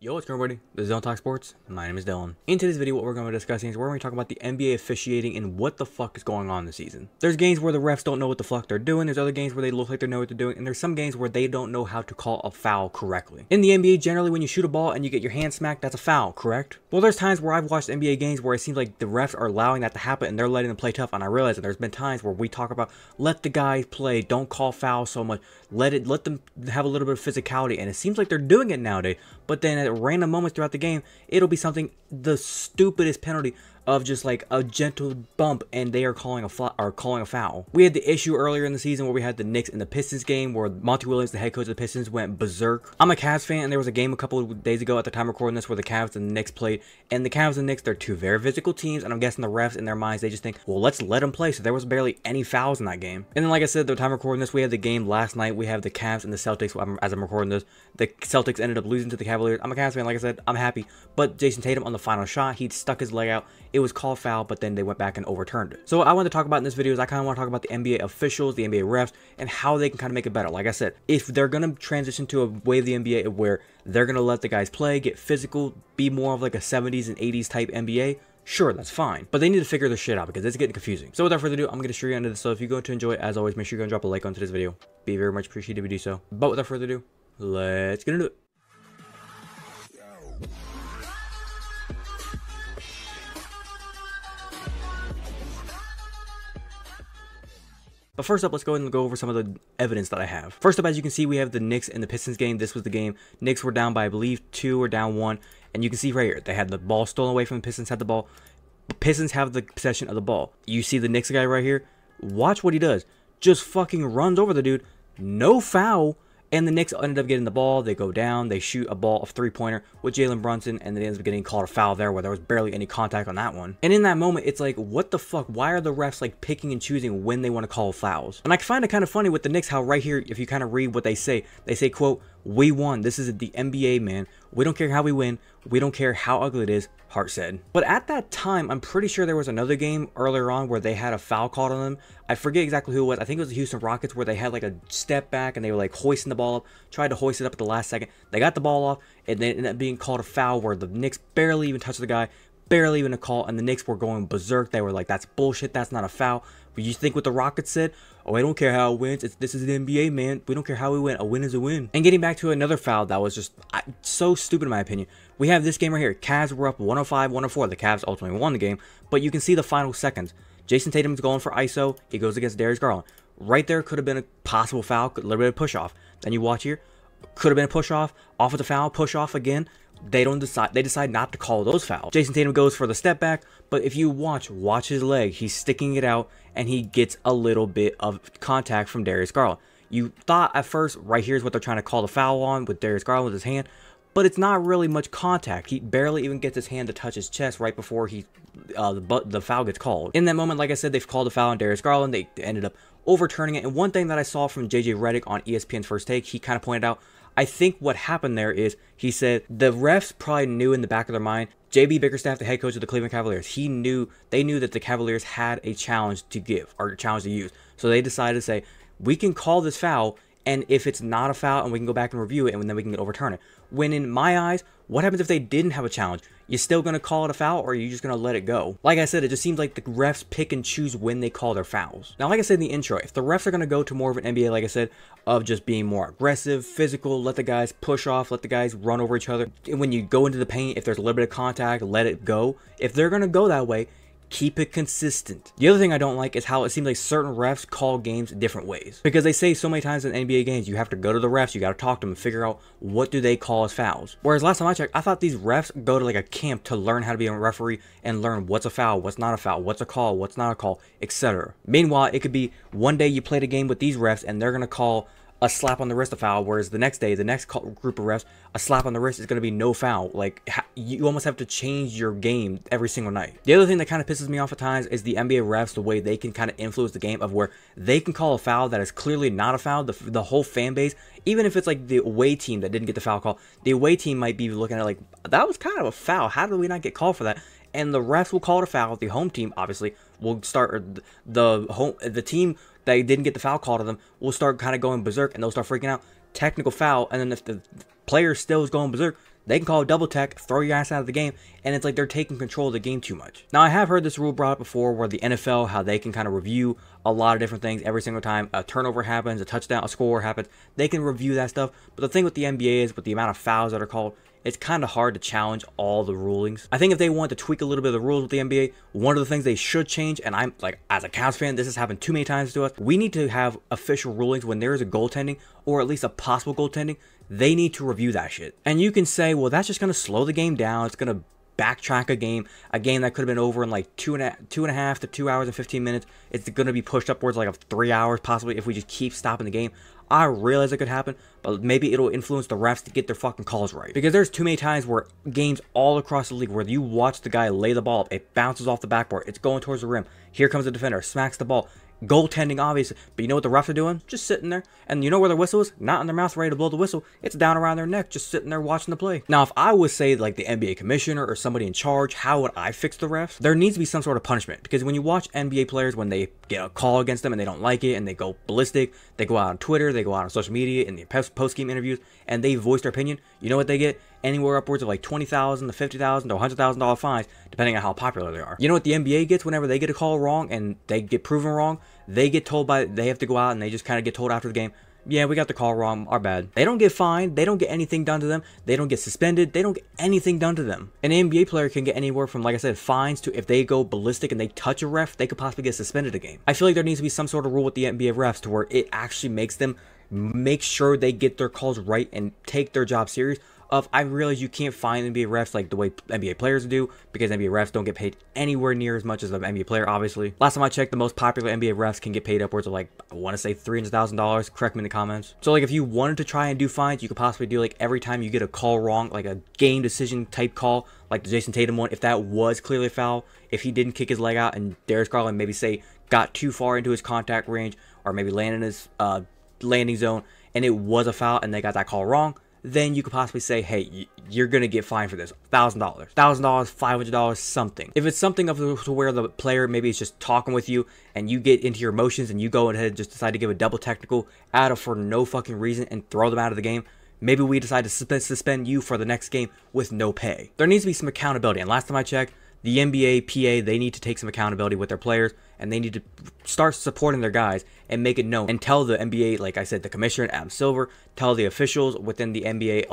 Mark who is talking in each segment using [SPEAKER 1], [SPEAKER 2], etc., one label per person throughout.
[SPEAKER 1] Yo, what's going on, everybody? This is Dylan Talk Sports. My name is Dylan. In today's video, what we're going to be discussing is we're going to talk about the NBA officiating and what the fuck is going on this season. There's games where the refs don't know what the fuck they're doing. There's other games where they look like they know what they're doing. And there's some games where they don't know how to call a foul correctly. In the NBA, generally, when you shoot a ball and you get your hand smacked, that's a foul, correct? Well, there's times where I've watched NBA games where it seems like the refs are allowing that to happen and they're letting them play tough. And I realize that there's been times where we talk about let the guys play, don't call fouls so much, let them have a little bit of physicality. And it seems like they're doing it nowadays. But then at random moments throughout the game, it'll be something, the stupidest penalty of just like a gentle bump, and they are calling a foul. We had the issue earlier in the season where we had the Knicks and the Pistons game where Monty Williams, the head coach of the Pistons, went berserk. I'm a Cavs fan, and there was a game a couple of days ago at the time recording this where the Cavs and the Knicks played, and the Cavs and Knicks, they're two very physical teams, and I'm guessing the refs in their minds, they just think, well, let's let them play. So there was barely any fouls in that game. And then, like I said, the time recording this, we had the game last night. We have the Cavs and the Celtics. As I'm recording this, the Celtics ended up losing to the Cavaliers. I'm a Cavs fan, like I said, I'm happy. But Jason Tatum on the final shot, he stuck his leg out. It was called foul, but then they went back and overturned it. So what I want to talk about in this video is I kind of want to talk about the NBA officials, the NBA refs, and how they can kind of make it better. Like I said, if they're going to transition to a way of the NBA where they're going to let the guys play, get physical, be more of like a 70s and 80s type NBA, sure, that's fine. But they need to figure this shit out because it's getting confusing. So without further ado, I'm going to show you into this. So if you're going to enjoy it, as always, make sure you're going to drop a like onto this video. Be very much appreciated if you do so. But without further ado, let's get into it. But first up, let's go ahead and go over some of the evidence that I have. First up, as you can see, we have the Knicks and the Pistons game. This was the game. Knicks were down by, I believe, 2 or down 1. And you can see right here, they had the ball stolen away from the Pistons, had the ball. The Pistons have the possession of the ball. You see the Knicks guy right here? Watch what he does. Just fucking runs over the dude. No foul. And the Knicks ended up getting the ball. They go down. They shoot a ball of three-pointer with Jalen Brunson. And they ends up getting called a foul there where there was barely any contact on that one. And in that moment, it's like, what the fuck? Why are the refs like picking and choosing when they want to call fouls? And I find it kind of funny with the Knicks how right here, if you kind of read what they say, quote, "We won. This is the NBA, man. We don't care how we win. We don't care how ugly it is," Hart said. But at that time, I'm pretty sure there was another game earlier on where they had a foul called on them. I forget exactly who it was. I think it was the Houston Rockets where they had like a step back and they were like hoisting the ball up, tried to hoist it up at the last second. They got the ball off and then it ended up being called a foul where the Knicks barely even touched the guy, barely even a call, and the Knicks were going berserk. They were like, that's bullshit. That's not a foul. But you think what the Rockets said? Oh, I don't care how it wins. This is the NBA, man. We don't care how we win. A win is a win. And getting back to another foul that was just so stupid in my opinion. We have this game right here. Cavs were up 105-104. The Cavs ultimately won the game. But you can see the final seconds. Jason Tatum's going for ISO. He goes against Darius Garland. Right there could have been a possible foul. A little bit of push off. Then you watch here. Could have been a push off. Off of the foul. Push off again. They decide not to call those fouls. Jason Tatum goes for the step back, but if you watch his leg, he's sticking it out, and he gets a little bit of contact from Darius Garland. You thought at first, right here's what they're trying to call the foul on with Darius Garland with his hand, but it's not really much contact. He barely even gets his hand to touch his chest right before the foul gets called. In that moment, like I said, they've called the foul on Darius Garland. They ended up overturning it, and one thing that I saw from JJ Redick on ESPN's First Take, he kind of pointed out, I think what happened there is, he said, the refs probably knew in the back of their mind, JB Bickerstaff, the head coach of the Cleveland Cavaliers, they knew that the Cavaliers had a challenge to give, or a challenge to use. So they decided to say, we can call this foul, and if it's not a foul, and we can go back and review it, and then we can overturn it. When in my eyes, what happens if they didn't have a challenge? You still going to call it a foul, or are you just going to let it go? Like I said, it just seems like the refs pick and choose when they call their fouls. Now, like I said in the intro, if the refs are going to go to more of an NBA, like I said, of just being more aggressive, physical, let the guys push off, let the guys run over each other. And when you go into the paint, if there's a little bit of contact, let it go. If they're going to go that way, keep it consistent. The other thing I don't like is how it seems like certain refs call games different ways. Because they say so many times in NBA games, you have to go to the refs, you got to talk to them and figure out what do they call as fouls. Whereas last time I checked, I thought these refs go to like a camp to learn how to be a referee and learn what's a foul, what's not a foul, what's a call, what's not a call, etc. Meanwhile, it could be one day you played a game with these refs and they're going to call a slap on the wrist a foul, whereas the next day, the next group of refs, a slap on the wrist is going to be no foul. Like, you almost have to change your game every single night. The other thing that kind of pisses me off at times is the NBA refs, the way they can kind of influence the game of where they can call a foul that is clearly not a foul. The whole fan base, even if it's like the away team that didn't get the foul call, the away team might be looking at it like, that was kind of a foul. How did we not get called for that? And the refs will call it a foul. The home team, obviously, will start, the team that didn't get the foul call to them will start kind of going berserk, and they'll start freaking out. Technical foul, and then if the player still is going berserk, they can call a double tech, throw your ass out of the game, and it's like they're taking control of the game too much. Now, I have heard this rule brought up before where the NFL, how they can kind of review a lot of different things every single time a turnover happens, a touchdown, a score happens. They can review that stuff. But the thing with the NBA is with the amount of fouls that are called, it's kind of hard to challenge all the rulings. I think if they want to tweak a little bit of the rules with the NBA, one of the things they should change, and I'm like, as a Cavs fan, this has happened too many times to us, we need to have official rulings when there is a goaltending, or at least a possible goaltending. They need to review that shit. And you can say, well, that's just going to slow the game down. It's going to backtrack a game that could have been over in like two and a half to 2 hours and 15 minutes. It's going to be pushed upwards like of 3 hours possibly if we just keep stopping the game. I realize it could happen, but maybe it'll influence the refs to get their fucking calls right. Because there's too many times where games all across the league where you watch the guy lay the ball up, it bounces off the backboard, it's going towards the rim, here comes the defender, smacks the ball. Goaltending, obviously, but you know what the refs are doing? Just sitting there. And you know where their whistle is? Not in their mouth ready to blow the whistle. It's down around their neck, just sitting there watching the play. Now, if I was, say, like the NBA commissioner or somebody in charge, how would I fix the refs? There needs to be some sort of punishment. Because when you watch NBA players, when they get a call against them and they don't like it and they go ballistic, they go out on Twitter, they go out on social media in the post-game interviews, and they voice their opinion, you know what they get? Anywhere upwards of like $20,000 to $50,000 to $100,000 fines, depending on how popular they are. You know what the NBA gets whenever they get a call wrong and they get proven wrong? They get told they have to go out and they just kind of get told after the game, yeah, we got the call wrong, our bad. They don't get fined, they don't get anything done to them, they don't get suspended, they don't get anything done to them. An NBA player can get anywhere from, like I said, fines to if they go ballistic and they touch a ref, they could possibly get suspended a game. I feel like there needs to be some sort of rule with the NBA refs to where it actually makes them make sure they get their calls right and take their job serious. I realize you can't find NBA refs like the way NBA players do, because NBA refs don't get paid anywhere near as much as an NBA player, obviously. Last time I checked, the most popular NBA refs can get paid upwards of like, I want to say $300,000. Correct me in the comments. So like if you wanted to try and do fines, you could possibly do like every time you get a call wrong, like a game decision type call, like the Jason Tatum one, if that was clearly a foul, if he didn't kick his leg out and Darius Garland maybe say got too far into his contact range or maybe landed in his landing zone and it was a foul and they got that call wrong, then you could possibly say, hey, you're going to get fined for this. $1,000, $500, something. If it's something to where the player maybe is just talking with you and you get into your emotions and you go ahead and just decide to give a double technical out of for no fucking reason and throw them out of the game, maybe we decide to suspend you for the next game with no pay. There needs to be some accountability. And last time I checked, the NBA, PA, they need to take some accountability with their players and they need to start supporting their guys and make it known and tell the NBA, like I said, the commissioner, Adam Silver, tell the officials within the NBA,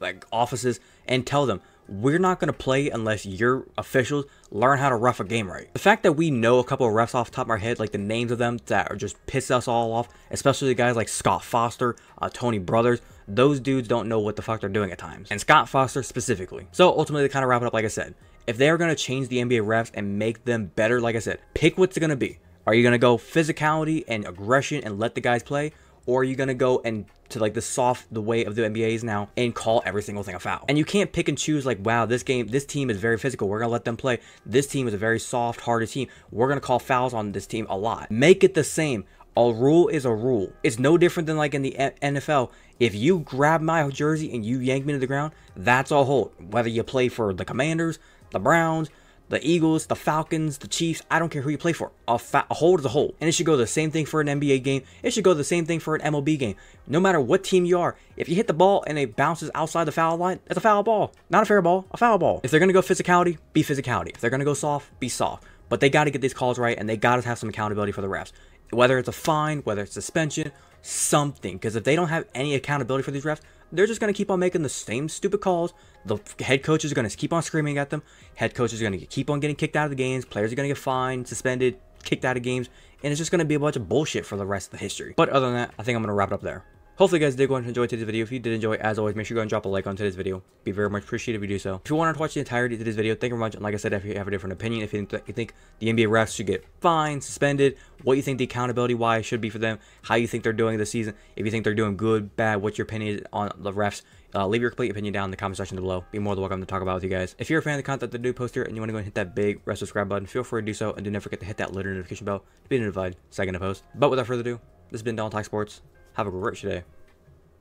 [SPEAKER 1] like offices, and tell them, we're not going to play unless your officials learn how to ref a game right. The fact that we know a couple of refs off the top of our head, like the names of them that are just piss us all off, especially the guys like Scott Foster, Tony Brothers, those dudes don't know what the fuck they're doing at times. And Scott Foster specifically. So ultimately, to kind of wrap it up, like I said, if they're going to change the NBA refs and make them better, like I said, pick what's going to be. Are you going to go physicality and aggression and let the guys play? Or are you going to go and to like the way of the NBA is now and call every single thing a foul? And you can't pick and choose like, wow, this team is very physical, we're going to let them play. This team is a very soft, harder team, we're going to call fouls on this team a lot. Make it the same. A rule is a rule. It's no different than like in the NFL. If you grab my jersey and you yank me to the ground, that's a hold. Whether you play for the Commanders, the Browns, the Eagles, the Falcons, the Chiefs, I don't care who you play for. A hold is a hold. And it should go the same thing for an NBA game. It should go the same thing for an MLB game. No matter what team you are, if you hit the ball and it bounces outside the foul line, it's a foul ball. Not a fair ball, a foul ball. If they're going to go physicality, be physicality. If they're going to go soft, be soft. But they got to get these calls right and they got to have some accountability for the refs. Whether it's a fine, whether it's suspension, something. Because if they don't have any accountability for these refs, they're just going to keep on making the same stupid calls. The head coaches are going to keep on screaming at them. Head coaches are going to keep on getting kicked out of the games. Players are going to get fined, suspended, kicked out of games. And it's just going to be a bunch of bullshit for the rest of the history. But other than that, I think I'm going to wrap it up there. Hopefully you guys did go and enjoy today's video. If you did enjoy, as always, make sure you go and drop a like on today's video. Be very much appreciated if you do so. If you want to watch the entirety of today's video, thank you very much. And like I said, if you have a different opinion, if you think the NBA refs should get fined, suspended, what you think the accountability wise should be for them, how you think they're doing this season, if you think they're doing good, bad, what's your opinion on the refs, leave your complete opinion down in the comment section below. Be more than welcome to talk about with you guys. If you're a fan of the content that I do post here and you want to go and hit that big red subscribe button, feel free to do so. And do not forget to hit that little notification bell to be notified second to post. But without further ado, this has been Donald Talk Sports. Have a great day.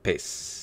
[SPEAKER 1] Peace.